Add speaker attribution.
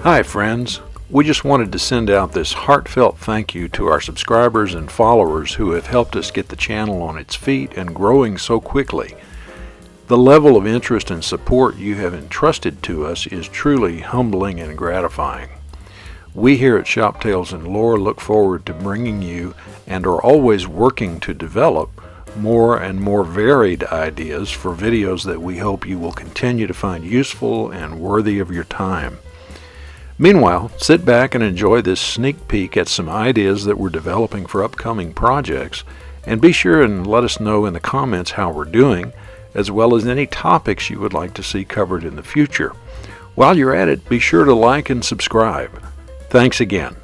Speaker 1: Hi friends, we just wanted to send out this heartfelt thank you to our subscribers and followers who have helped us get the channel on its feet and growing so quickly. The level of interest and support you have entrusted to us is truly humbling and gratifying. We here at Shop Tales and Lore look forward to bringing you and are always working to develop more and more varied ideas for videos that we hope you will continue to find useful and worthy of your time. Meanwhile, sit back and enjoy this sneak peek at some ideas that we're developing for upcoming projects, and be sure and let us know in the comments how we're doing, as well as any topics you would like to see covered in the future. While you're at it, be sure to like and subscribe. Thanks again.